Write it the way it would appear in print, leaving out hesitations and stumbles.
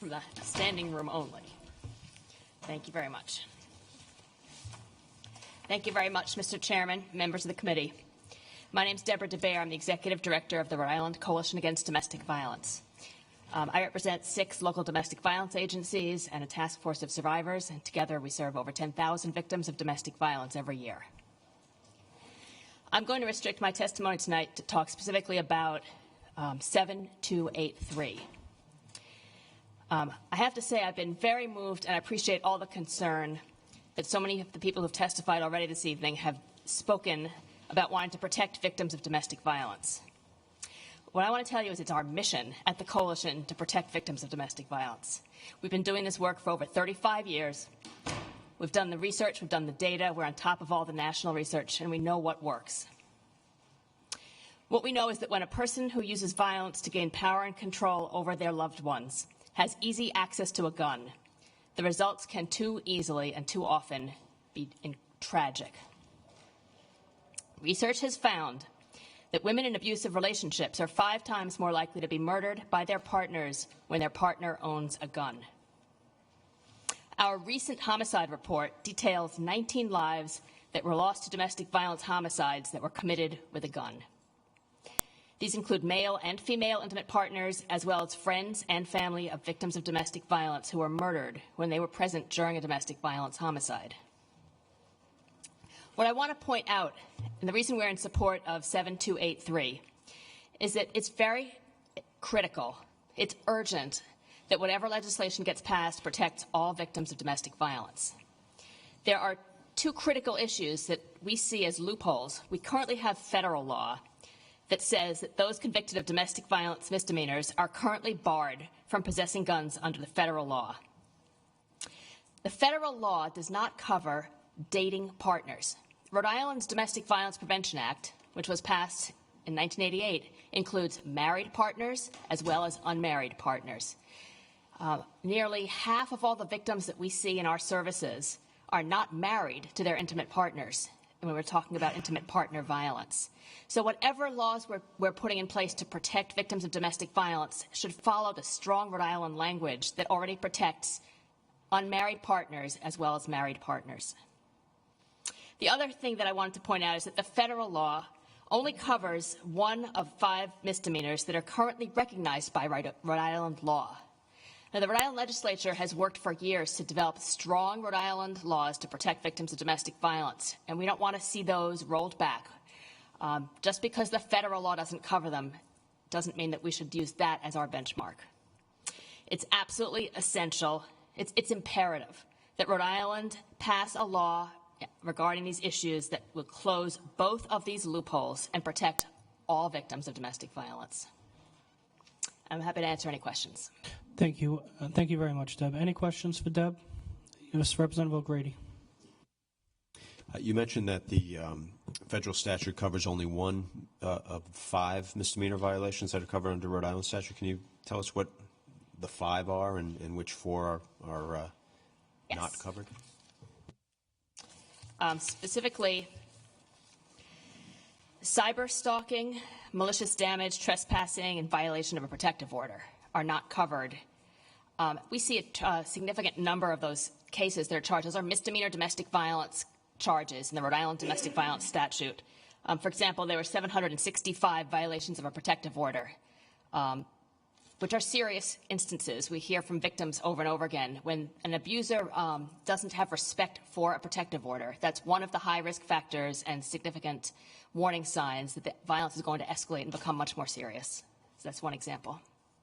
From the standing room only. Thank you very much. Thank you very much, Mr. Chairman, members of the committee. My name is Deborah DeBear. I'm the Executive Director of the Rhode Island Coalition Against Domestic Violence. I represent 6 local domestic violence agencies and a task force of survivors, and together we serve over 10,000 victims of domestic violence every year. I'm going to restrict my testimony tonight to talk specifically about 7283. I have to say I've been very moved, and I appreciate all the concern that so many of the people who have testified already this evening have spoken about wanting to protect victims of domestic violence. What I want to tell you is it's our mission at the Coalition to protect victims of domestic violence. We've been doing this work for over 35 years. We've done the research, we've done the data, we're on top of all the national research, and we know what works. What we know is that when a person who uses violence to gain power and control over their loved ones has easy access to a gun, the results can too easily and too often be tragic. Research has found that women in abusive relationships are 5 times more likely to be murdered by their partners when their partner owns a gun. Our recent homicide report details 19 lives that were lost to domestic violence homicides that were committed with a gun. These include male and female intimate partners, as well as friends and family of victims of domestic violence who were murdered when they were present during a domestic violence homicide. What I want to point out, and the reason we're in support of 7283, is that it's very critical, it's urgent, that whatever legislation gets passed protects all victims of domestic violence. There are 2 critical issues that we see as loopholes. We currently have federal law that says that those convicted of domestic violence misdemeanors are currently barred from possessing guns under the federal law. The federal law does not cover dating partners. Rhode Island's Domestic Violence Prevention Act, which was passed in 1988, includes married partners as well as unmarried partners. Nearly half of all the victims that we see in our services are not married to their intimate partners when we're talking about intimate partner violence. So whatever laws we're putting in place to protect victims of domestic violence should follow the strong Rhode Island language that already protects unmarried partners as well as married partners. The other thing that I wanted to point out is that the federal law only covers 1 of 5 misdemeanors that are currently recognized by Rhode Island law. Now, the Rhode Island legislature has worked for years to develop strong Rhode Island laws to protect victims of domestic violence, and we don't want to see those rolled back. Just because the federal law doesn't cover them doesn't mean that we should use that as our benchmark. It's absolutely essential, it's imperative that Rhode Island pass a law regarding these issues that will close both of these loopholes and protect all victims of domestic violence. I'm happy to answer any questions. Thank you. Thank you very much, Deb. Any questions for Deb? Yes, Representative O'Grady. You mentioned that the federal statute covers only 1 of 5 misdemeanor violations that are covered under Rhode Island statute. Can you tell us what the 5 are and which 4 are Yes. not covered? Specifically, cyber stalking, malicious damage, trespassing, and violation of a protective order are not covered. We see a significant number of those cases that are charged. Those are misdemeanor domestic violence charges in the Rhode Island domestic violence statute. For example, there were 765 violations of a protective order, which are serious instances. We hear from victims over and over again when an abuser doesn't have respect for a protective order. That's one of the high-risk factors and significant warning signs that the violence is going to escalate and become much more serious. So that's one example.